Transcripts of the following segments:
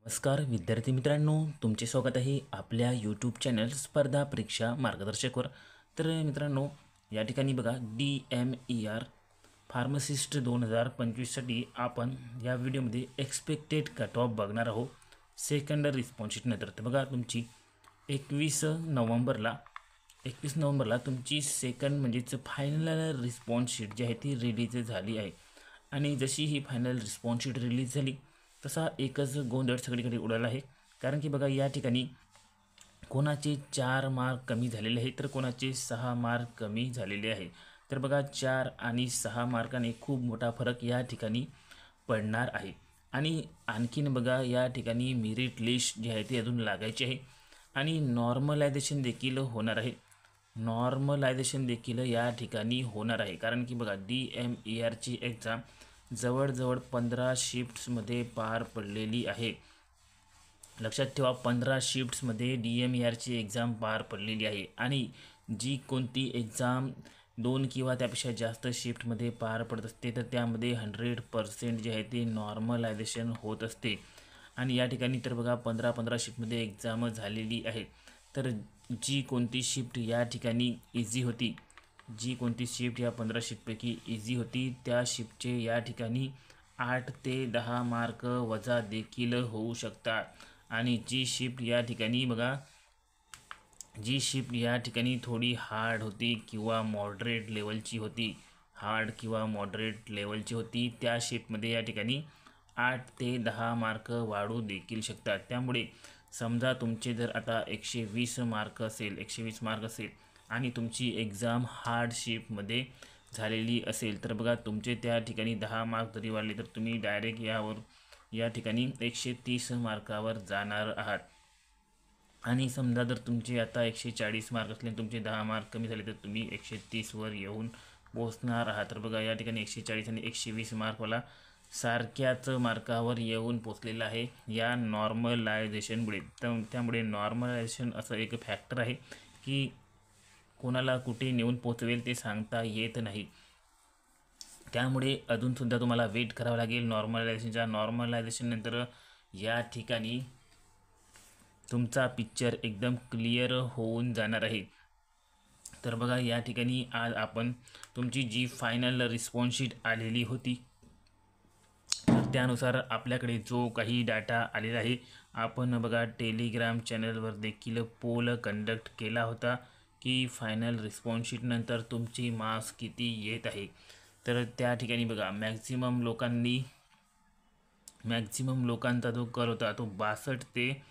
नमस्कार विद्यार्थी मित्रांनो, तुमचे स्वागत आहे आपल्या यूट्यूब चॅनल स्पर्धा परीक्षा मार्गदर्शकवर. तर मित्रांनो, या ठिकाणी बघा DMER फार्मासिस्ट 2025साठी आपण या व्हिडिओमध्ये एक्सपेक्टेड कट ऑफ बघणार आहोत सेकंड रिस्पॉन्स शीटनंतर. तर बघा तुमची 21 नोव्हेंबरला तुमची सेकंड म्हणजेच फायनल रिस्पॉन्स शीट जी आहे ती रिलीज झाली आहे. आणि जशी ही फायनल रिस्पॉन्स शीट रिलीज झाली तसा एकच गोंधळ सगळीकडे उडाला आहे. कारण की बघा या ठिकाणी कोणाचे 4 मार्क कमी झालेले आहे तर कोणाचे 6 मार्क कमी झालेले आहे. तर बघा 4 आणि 6 मार्काने खूप मोठा फरक या ठिकाणी पडणार आहे. आणि आणखीन बघा या ठिकाणी मेरिट लिस्ट जी आहे ती अजून लागायची आहे आणि नॉर्मलायझेशन देखील होणार आहे. नॉर्मलायझेशन देखील या ठिकाणी होणार आहे. कारण की बघा DMERची एक्झाम जवळजवळ 15 शिफ्ट्समध्ये पार पडलेली आहे. लक्षात ठेवा, 15 शिफ्ट्समध्ये DMERची एक्झाम पार पडलेली आहे. आणि जी कोणती एक्झाम 2 किंवा त्यापेक्षा जास्त शिफ्टमध्ये पार पडत असते तर त्यामध्ये 100% जे आहे ते नॉर्मलायझेशन होत असते. आणि या ठिकाणी तर बघा 15 शिफ्टमध्ये एक्झाम झालेली आहे. तर जी कोणती शिफ्ट या ठिकाणी इझी होती, जी कोणती शिफ्ट या 15 शिफ्टपैकी इझी होती त्या शिफ्टचे या ठिकाणी 8 ते 10 मार्क वजा देखील होऊ शकतात. आणि जी शिफ्ट या ठिकाणी थोडी हार्ड होती किंवा मॉडरेट लेवलची होती त्या शिफ्टमध्ये या ठिकाणी 8 ते 10 मार्क वाढू देखील शकतात. त्यामुळे समजा तुमचे जर आता 120 मार्क असेल आणि तुमची एक्झाम हार्ड शिफ्टमध्ये झालेली असेल तर बघा तुमचे त्या ठिकाणी 10 मार्क जरी वाढले तर तुम्ही डायरेक्ट या ठिकाणी 130 मार्कावर जाणार आहात. आणि समजा जर तुमचे आता 140 मार्क असले आणि तुमचे 10 मार्क कमी झाले तर तुम्ही 130वर येऊन पोहोचणार आहात. तर बघा या ठिकाणी 140 आणि 120 मार्कवाला सारख्याच मार्कावर येऊन पोचलेला आहे या नॉर्मलायझेशनमुळे. त्यामुळे नॉर्मलायझेशन असं एक फॅक्टर आहे की कोणाला कुठे नेऊन पोचवेल ते सांगता येत नाही. त्यामुळे अजूनसुद्धा तुम्हाला वेट करावं लागेल नॉर्मलायझेशननंतर या ठिकाणी तुमचा पिक्चर एकदम क्लिअर होऊन जाणार आहे. तर बघा या ठिकाणी आज आपण तुमची जी फायनल रिस्पॉन्स शीट आलेली होती तर त्यानुसार आपल्याकडे जो काही डाटा आलेला आहे, आपण बघा टेलिग्राम चॅनलवर देखील पोल कंडक्ट केला होता की फायनल रिस्पॉन्स शीटनंतर तुमची मार्क्स किती येत आहे. तर त्या ठिकाणी बघा मॅक्झिमम लोकांचा जो कल होता तो 62 ते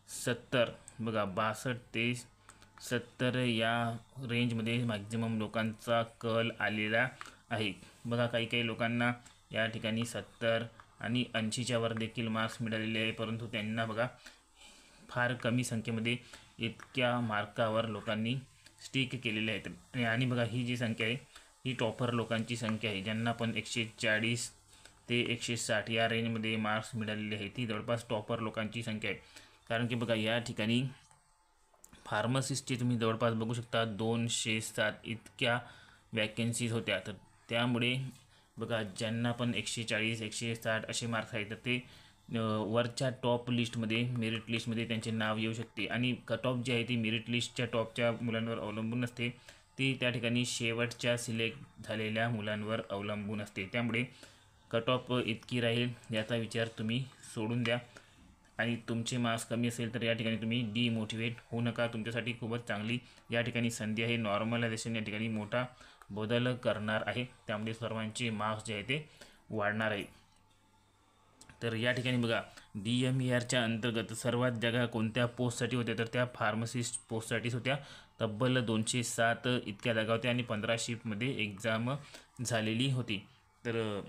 70. बघा 62 ते 70 या रेंजमध्ये मॅक्झिमम लोकांचा कल आलेला आहे. बघा काही लोकांना या ठिकाणी 70 आणि 80च्या वर देखील मार्क्स मिळालेले आहे, परंतु त्यांना बघा फार कमी संख्येमध्ये इतक्या मार्कावर लोकांनी स्टिक केलेले आहेत. आणि बघा ही जी संख्या आहे ही टॉपर लोकांची संख्या आहे, ज्यांना पण 140 ते 160 या रेंजमध्ये मार्क्स मिळालेले आहेत. ती जवळपास टॉपर लोकांची संख्या आहे. कारण की बघा या ठिकाणी फार्मसिस्टचे तुम्ही जवळपास बघू शकता 207 इतक्या वॅकन्सीज होत्या. तर त्यामुळे बघा ज्यांना पण 140 160 असे मार्क्स आहेत तर ते वरच्या टॉप लिस्टमध्ये मेरिट लिस्टमध्ये त्यांचे नाव येऊ शकते. आणि कट ऑफ जी आहे ती मेरिट लिस्टच्या टॉपच्या मुलांवर अवलंबून नसते, ती त्या ठिकाणी शेवटच्या सिलेक्ट झालेल्या मुलांवर अवलंबून असते. त्यामुळे कट ऑफ इतकी राहील याचा विचार तुम्ही सोडून द्या. आणि तुमचे मार्क्स कमी असेल तर या ठिकाणी तुम्ही डिमोटिवेट होऊ नका. तुमच्यासाठी खूपच चांगली या ठिकाणी संधी आहे. नॉर्मलायझेशन या ठिकाणी मोठा बदल करणार आहे, त्यामुळे सर्वांचे मार्क्स जे आहे ते वाढणार आहे. तर या ठिकाणी बघा DMERच्या अंतर्गत सर्वात जागा कोणत्या पोस्टसाठी होत्या तर त्या फार्मसिस्ट पोस्टसाठीच होत्या. तब्बल 207 इतक्या जागा होत्या आणि 15 शिफ्टमध्ये एक्झाम झालेली होती. तर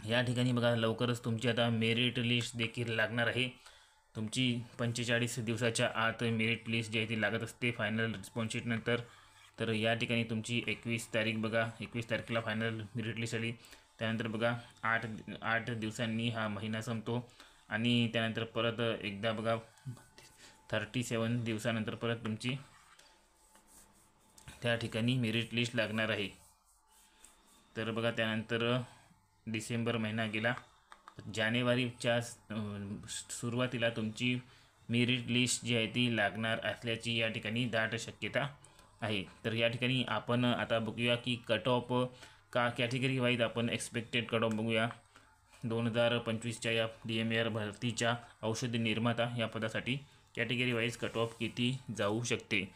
या ठिकाणी बघा लवकरच तुमची आता मेरिट लिस्ट देखील लागणार आहे. तुमची 45 दिवसाच्या आत मेरिट लिस्ट जी आहे ती लागत असते फायनल रिस्पॉन्स शीटनंतर. तर या ठिकाणी तुमची 21 तारीख बघा, 21 तारखेला फायनल मेरिट लिस्ट आली. त्यानंतर बघा 8 दिवसांनी हा महिना संपतो आणि त्यानंतर परत एकदा बघा 37 दिवसानंतर परत तुमची त्या ठिकाणी मेरिट लिस्ट लागणार आहे. तर बघा त्यानंतर डिसेंबर महिना गेला. जानेवारीच्या सुरुवातीला तुमची मेरिट लिस्ट जी आहे ती लागणार असल्याची या ठिकाणी दाट शक्यता आहे. तर या ठिकाणी आपण आता बघूया की कट ऑफ का कॅटेगरी वाईज आपण एक्सपेक्टेड कट ऑफ बघूया. 2025च्या या DMAR भरतीच्या औषधी निर्माता या पदासाठी कॅटेगरी वाईज कट ऑफ किती जाऊ शकते.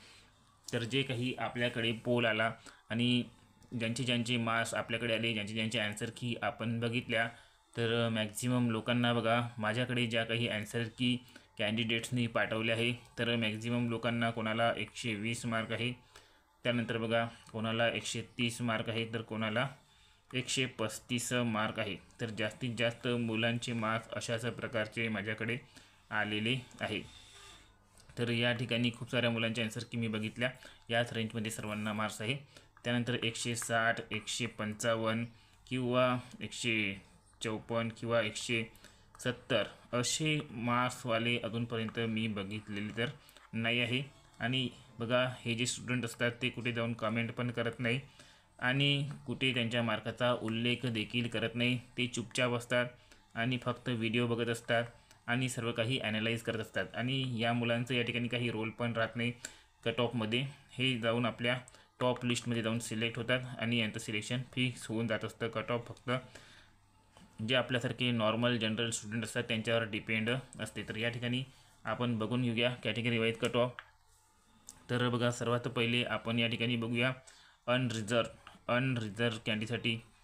तर जे काही आपल्याकडे पोल आला आणि ज्यांचे मार्क्स आपल्याकडे आले, ज्यांचे ॲन्सर की आपण बघितल्या, तर मॅक्झिमम लोकांना बघा माझ्याकडे ज्या काही ॲन्सर की कॅन्डिडेट्सनी पाठवले आहे, तर मॅक्झिमम लोकांना कोणाला 120 मार्क आहे, त्यानंतर बघा कोणाला 130 मार्क आहे, तर कोणाला 135 मार्क आहे. तर जास्तीत जास्त मुलांचे मार्क्स अशाच प्रकारचे माझ्याकडे आलेले आहे. तर या ठिकाणी खूप साऱ्या मुलांच्या ॲन्सर की मी बघितल्या, याच रेंजमध्ये सर्वांना मार्क्स आहे. त्यानंतर 160, 155 किंवा 154 किंवा 170 असे मार्क्सवाले अजूनपर्यंत मी बघितलेले तर नाही आहे. आणि बघा हे जे स्टुडंट असतात ते कुठे जाऊन कमेंट पण करत नाही आणि कुठे त्यांच्या मार्काचा उल्लेख देखील करत नाही. ते चुपचाप असतात आणि फक्त व्हिडिओ बघत असतात आणि सर्व काही ॲनालाइज करत असतात. आणि या मुलांचं या ठिकाणी काही रोल पण राहत नाही कट ऑफमध्ये. हे जाऊन आपल्या टॉप लिस्टमध्ये जाऊन सिलेक्ट होतात आणि यांचं सिलेक्शन फिक्स होऊन जात असतं. कट ऑफ फक्त जे आपल्यासारखे नॉर्मल जनरल स्टुडंट असतात त्यांच्यावर डिपेंड असते. तर या ठिकाणी आपण बघून घेऊया कॅटेगरी वाईज कट ऑफ. तर बघा सर्वात पहिले आपण या ठिकाणी बघूया अनरिझर्व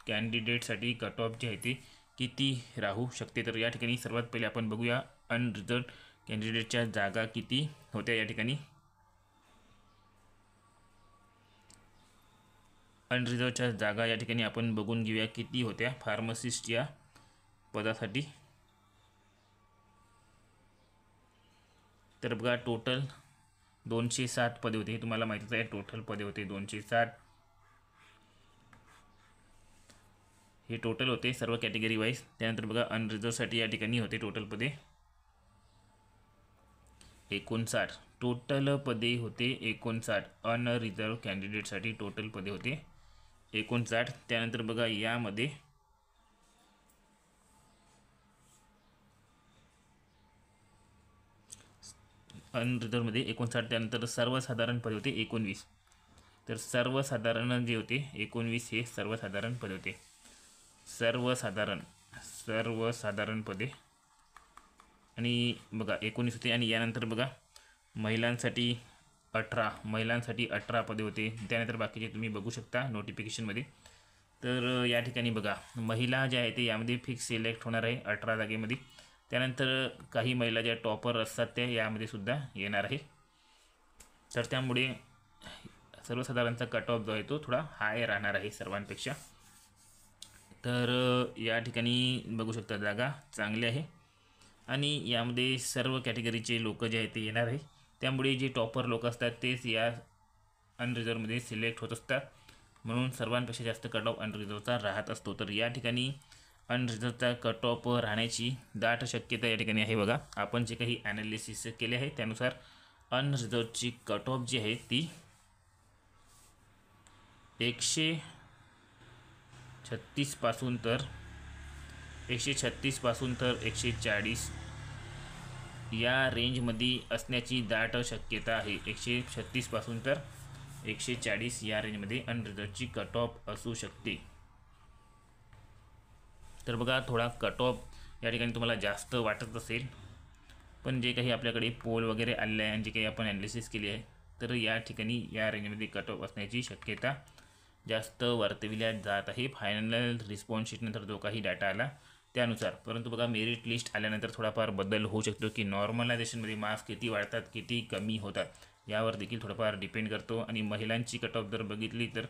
कॅन्डिडेटसाठी कट ऑफ जे आहे ते किती राहू शकते. तर या ठिकाणी सर्वात पहिले आपण बघूया अनरिझर्व कॅन्डिडेटच्या जागा किती होत्या. या ठिकाणी अनरिझर्वच्या जागा या ठिकाणी आपण बघून घेऊया किती होत्या फार्मसिस्ट या पदासाठी. तर बघा टोटल 207 पदे होते. हे तुम्हाला माहितीच आहे, टोटल पदे होते 207. हे टोटल होते सर्व कॅटेगरी वाईज. त्यानंतर बघा अनरिझर्वसाठी या ठिकाणी होते टोटल पदे 59. टोटल पदे होते 59. अनरिझर्व कॅन्डिडेटसाठी टोटल पदे होते 59. त्यानंतर बघा यामध्ये अनरिझर्वमध्ये 59. त्यानंतर सर्वसाधारण पदे होते 19. तर सर्वसाधारण जे होते 19 हे सर्वसाधारण पदे होते. सर्वसाधारण पदे आणि बघा 19 होते. आणि यानंतर बघा महिलांसाठी 18 पदे होते. त्यानंतर बाकीचे तुम्ही बघू शकता नोटिफिकेशनमध्ये. तर या ठिकाणी बघा महिला ज्या आहे ते यामध्ये फिक्स सिलेक्ट होणार आहे 18 जागेमध्ये. त्यानंतर काही महिला ज्या टॉपर असतात त्या यामध्ये सुद्धा येणार आहे. तर त्यामुळे सर्वसाधारणचा कट ऑफ जो आहे तो थोडा हाय राहणार आहे सर्वांपेक्षा. तर या ठिकाणी बघू शकता जागा चांगली आहे आणि यामध्ये सर्व कॅटेगरीचे लोक जे आहेत ते येणार आहे. त्यामुळे जे टॉपर लोक असतात तेच या अनरिझर्वमध्ये सिलेक्ट होत असतात. म्हणून सर्वांपेक्षा जास्त कट ऑफ अनरिझर्वचा राहत असतो. तर या ठिकाणी अनरिझर्वचा कट ऑफ राहण्याची दाट शक्यता या ठिकाणी आहे. बघा आपण जे काही ॲनालिसिस केले आहे त्यानुसार अनरिझर्वची कट ऑफ जी आहे ती 136 पासून तर 140 या रेंजमध्ये असण्याची दाट शक्यता आहे. 136 पासून तर 140 या रेंजमध्ये अनरिझर्वची कट ऑफ असू शकते. तर बघा थोडा कट ऑफ या ठिकाणी तुम्हाला जास्त वाटत असेल, पण जे काही आपल्याकडे पोल वगैरे आलेले आहे आणि जे काही आपण ॲनालिसिस केली आहे तर या ठिकाणी या रेंजमध्ये कट ऑफ असण्याची शक्यता जास्त वर्तविल्या जात आहे फायनल रिस्पॉन्स शीटनंतर जो काही डाटा आला त्यानुसार. परंतु बघा मेरिट लिस्ट आल्यानंतर थोडाफार बदल होऊ शकतो की नॉर्मलायझेशनमध्ये मार्क्स किती वाढतात किती कमी होतात यावर देखील थोडाफार डिपेंड करतो. आणि महिलांची कट ऑफ जर बघितली तर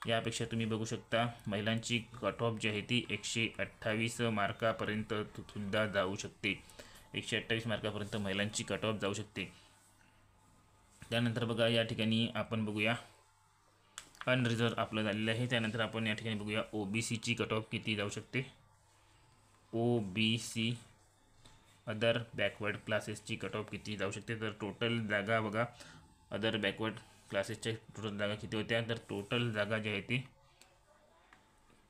यापेक्षा तुम्ही बघू शकता महिलांची कट ऑफ जी आहे ती 128 मार्कापर्यंत सुद्धा जाऊ शकते. 128 मार्कापर्यंत महिलांची कट ऑफ जाऊ शकते. त्यानंतर बघा या ठिकाणी आपण बघूया अनरिझर्व आपलं झालेलं आहे. त्यानंतर आपण या ठिकाणी बघूया OBCची कट ऑफ किती जाऊ शकते. OBC अदर बॅकवर्ड क्लासेसची कट ऑफ किती जाऊ शकते. तर टोटल जागा बघा अदर बॅकवर्ड क्लासेसच्या टोटल जागा किती होत्या. तर टोटल जागा ज्या आहेत ती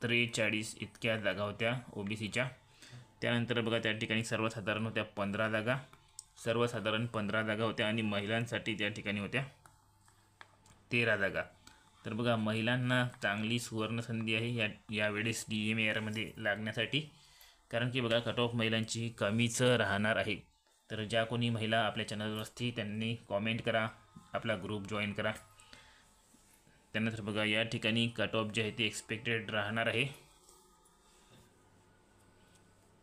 43 इतक्या जागा होत्या OBCच्या. त्यानंतर बघा त्या ठिकाणी सर्वसाधारण होत्या 15 जागा, सर्वसाधारण 15 जागा होत्या आणि महिलांसाठी त्या ठिकाणी होत्या 13 जागा. तर बघा महिलांना चांगली सुवर्णसंधी आहे यावेळेस DMARमध्ये लागण्यासाठी, कारण की बघा कट ऑफ महिलांची कमीच राहणार आहे. तर ज्या कोणी महिला आपल्या चॅनलवर असतील त्यांनी कॉमेंट करा, आपला ग्रुप जॉईन करा. त्यानंतर बघा या ठिकाणी कट ऑफ जे आहे ते एक्सपेक्टेड राहणार आहे.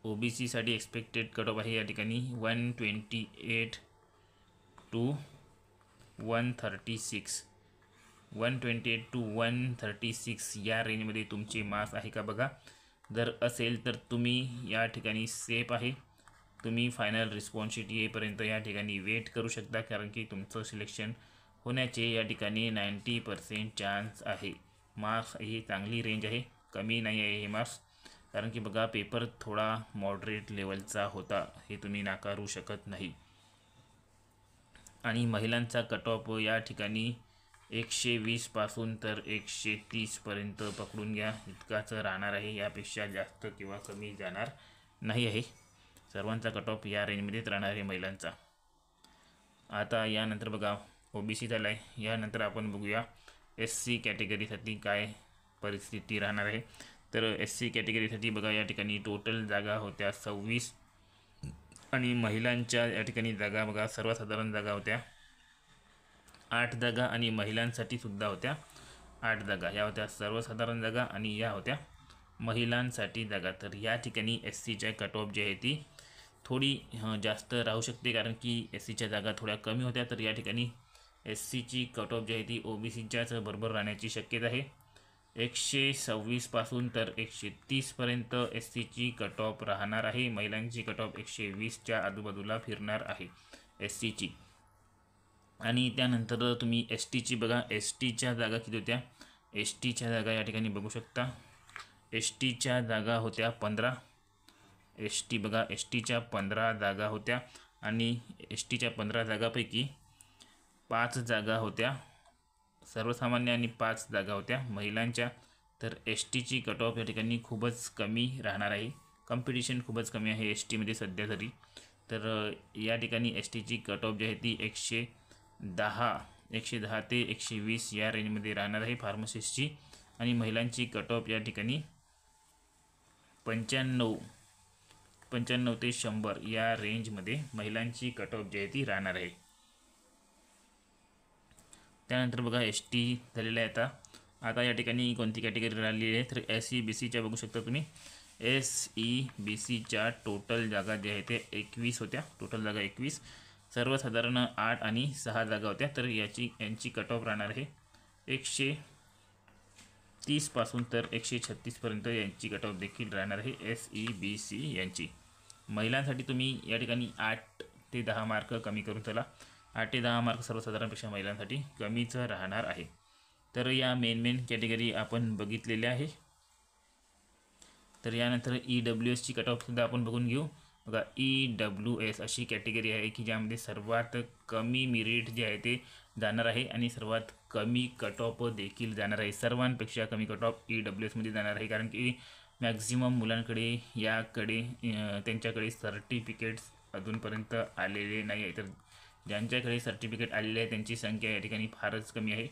OBC साठी एक्सपेक्टेड कट ऑफ आहे या ठिकाणी 128 to 136, 128 to 136 या रेंजमध्ये तुमचे मार्क्स आहे का बघा. जर असेल तर तुम्ही या ठिकाणी सेफ आहे. तुम्ही फायनल रिस्पॉन्स शीट येईपर्यंत या ठिकाणी वेट करू शकता, कारण की तुमचं सिलेक्शन होण्याचे या ठिकाणी 90% चान्स आहे. मार्क्स ही चांगली रेंज आहे, कमी नाही आहे हे मार्क्स, कारण की बघा पेपर थोडा मॉडरेट लेवलचा होता, हे तुम्ही नाकारू शकत नाही. आणि महिलांचा कट ऑफ या ठिकाणी 120 पासून तर 130 पर्यंत पकडून घ्या, इतकाच राहणार आहे. यापेक्षा जास्त किंवा कमी जाणार नाही आहे. सर्वांचा कट ऑफ या रेंजमध्येच राहणार आहे महिलांचा. आता यानंतर बघा OBC झाला आहे. यानंतर आपण बघूया SC कॅटेगरीसाठी काय परिस्थिती राहणार आहे. तर SC कॅटेगरीसाठी बघा या ठिकाणी टोटल जागा होत्या 26 आणि महिलांच्या या ठिकाणी जागा बघा सर्वसाधारण जागा होत्या 8 जागा आणि महिलांसाठी सुद्धा होत्या 8 जागा. या होत्या सर्वसाधारण जागा आणि या होत्या महिलांसाठी जागा. तर या ठिकाणी SCच्या कट ऑफ जी आहे ती थोडी जास्त राहू शकते, कारण की SCच्या जागा थोड्या कमी होत्या. तर या ठिकाणी SCची कट ऑफ जी आहे ती OBCच्याच बरोबर राहण्याची शक्यता आहे. 126 पासून तर 130 पर्यंत SCची कट ऑफ राहणार आहे. महिलांची कट ऑफ 120च्या आजूबाजूला फिरणार आहे SCची. आणि त्यानंतर तुम्ही STची बघा, STच्या जागा किती होत्या. STच्या जागा या ठिकाणी बघू शकता. STच्या जागा होत्या 15. ST बघा STच्या 15 जागा होत्या आणि STच्या 15 जागापैकी 5 जागा होत्या सर्वसामान्य आणि 5 जागा होत्या महिलांच्या. तर STची कट ऑफ या ठिकाणी खूपच कमी राहणार आहे. कॉम्पिटिशन खूपच कमी आहे STमध्ये सध्या तरी. तर या ठिकाणी STची कट ऑफ जी आहे ती 110 ते 120 या रेंजमध्ये राहणार आहे फार्मसिस्टची. आणि महिलांची कट ऑफ या ठिकाणी 95 ते 100 या रेंजमध्ये महिलांची कट ऑफ जी आहे ती राहणार आहे. त्यानंतर बघा ST झालेला आहे. आता या ठिकाणी कोणती कॅटेगरी राहिलेली आहे तर SEBCच्या बघू शकता तुम्ही. SEBCच्या टोटल जागा जे आहे ते 21 होत्या. टोटल जागा 21, सर्वसाधारण 8 आणि 6 जागा होत्या. तर यांची कट ऑफ राहणार आहे 130 पासून तर 136 पर्यंत यांची कट ऑफ देखील राहणार आहे SEBC यांची. महिलांसाठी तुम्ही या ठिकाणी 8 ते 10 मार्क कमी करून चला. 8 ते 10 मार्क सर्वसाधारणपेक्षा महिलांसाठी कमीच राहणार आहे. तर या मेन कॅटेगरी आपण बघितलेल्या आहे. तर यानंतर EWSची कट ऑफसुद्धा आपण बघून घेऊ. बघा EWS अशी कॅटेगरी आहे की ज्यामध्ये सर्वात कमी मेरिट जे आहे ते जाणार आहे आणि सर्वात कमी कट ऑफ देखील जाणार आहे. सर्वांपेक्षा कमी कट ऑफ EWSमध्ये जाणार आहे, कारण की मॅक्झिमम मुलांकडे त्यांच्याकडे सर्टिफिकेट्स अजूनपर्यंत आलेले नाही आहे. तर ज्यांच्याकडे सर्टिफिकेट आलेले आहे त्यांची संख्या या ठिकाणी फारच कमी आहे.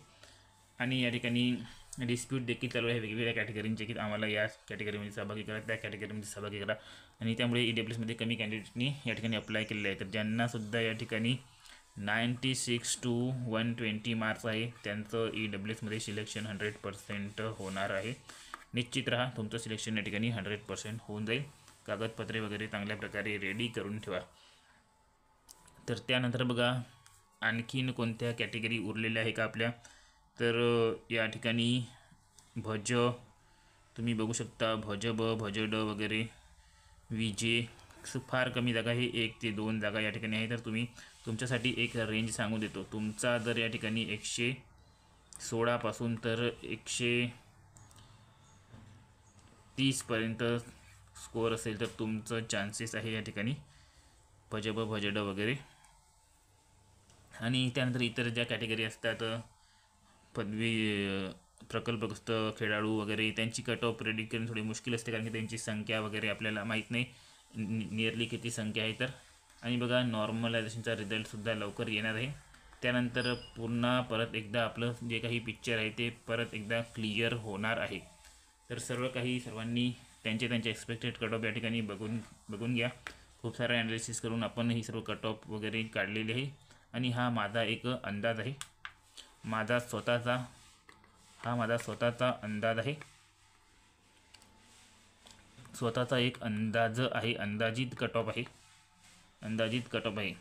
आणि या ठिकाणी डिस्प्यूट देखील चालू आहे वेगवेगळ्या कॅटेगरींचे की आम्हाला या कॅटेगरीमध्ये सहभागी करा, त्या कॅटेगरीमध्ये सहभागी करा. आणि त्यामुळे EWSमध्ये कमी कॅन्डिडेटनी या ठिकाणी अप्लाय केलेले आहे. तर ज्यांनासुद्धा या ठिकाणी 96 to 120 मार्क्स आहे त्यांचं EWSमध्ये सिलेक्शन 100% होणार आहे. निश्चित राहा, तुमचं सिलेक्शन या ठिकाणी 100% होऊन जाईल. कागदपत्रे वगैरे चांगल्या प्रकारे रेडी करून ठेवा. तर त्यानंतर बघा आणखीन कोणत्या कॅटेगरी उरलेल्या आहे का आपल्या. तर या ठिकाणी भज तुम्ही बघू शकता, भज ब, भज ड वगैरे, विजे फार कमी जागा आहे, 1 ते 2 जागा या ठिकाणी आहे. तर तुम्ही तुमच्यासाठी एक रेंज सांगू देतो. तुमचा जर या ठिकाणी 116 पासून तर 130 पर्यंत स्कोअर असेल तर तुमचं चान्सेस आहे या ठिकाणी भज ब, भज ड वगैरे. आणि त्यानंतर इतर ज्या कॅटेगरी असतात पदवी प्रकल्पग्रस्त खेळाडू वगैरे त्यांची कट ऑफ प्रेडिक्ट करणे थोडी मुश्किल असते, कारण की त्यांची संख्या वगैरे आपल्याला माहीत नाही. नियरली किती संख्या आहे तर. आणि बघा नॉर्मलायझेशनचा रिझल्टसुद्धा लवकर येणार आहे. त्यानंतर पुन्हा परत एकदा आपलं जे काही पिक्चर आहे ते परत एकदा क्लिअर होणार आहे. तर सर्वांनी त्यांचे एक्सपेक्टेड कट ऑफ या ठिकाणी बघून घ्या. खूप सारे ॲनालिसिस करून आपण ही सर्व कट ऑफ वगैरे काढलेले आहे. आणि हा माझा एक अंदाज आहे, माझा स्वतःचा अंदाज आहे, स्वतःचा एक अंदाज आहे, अंदाजित कट ऑफ आहे.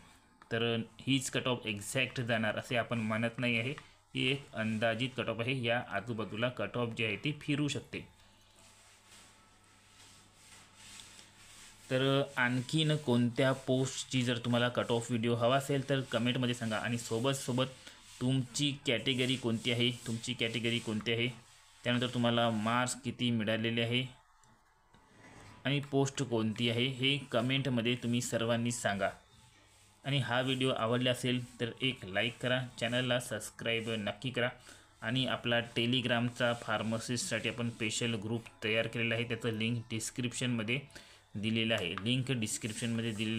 तर हीच कट ऑफ एक्झॅक्ट जाणार असे आपण म्हणत नाही आहे. ही एक अंदाजित कट ऑफ आहे. या आजूबाजूला कट ऑफ जी आहे ती फिरू शकते. तर आणखीन कोणत्या पोस्टची जर तुम्हाला कट ऑफ व्हिडिओ हवा असेल तर कमेंटमध्ये सांगा. आणि सोबत तुमची कॅटेगरी कोणती आहे, त्यानंतर तुम्हाला मार्क्स किती मिळालेले आहे आणि पोस्ट कोणती आहे हे कमेंटमध्ये तुम्ही सर्वांनी सांगा. आणि हा व्हिडिओ आवडला असेल तर एक लाईक करा, चॅनलला सबस्क्राईब नक्की करा. आणि आपला टेलिग्रामचा फार्मसिस्टसाठी आपण स्पेशल ग्रुप तयार केलेला आहे, त्याचं लिंक डिस्क्रिप्शनमध्ये दिलेलं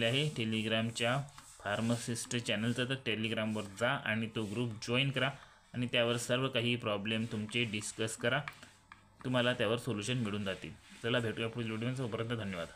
आहे. टेलिग्रामच्या फार्मसिस्ट चॅनलचं तर टेलिग्रामवर जा आणि तो ग्रुप जॉईन करा आणि त्यावर सर्व काही प्रॉब्लेम तुमचे डिस्कस करा. तुम्हाला त्यावर सोल्युशन मिळून जातील. चला भेटूया पुढील व्हिडिओमध्ये. तोपर्यंत धन्यवाद.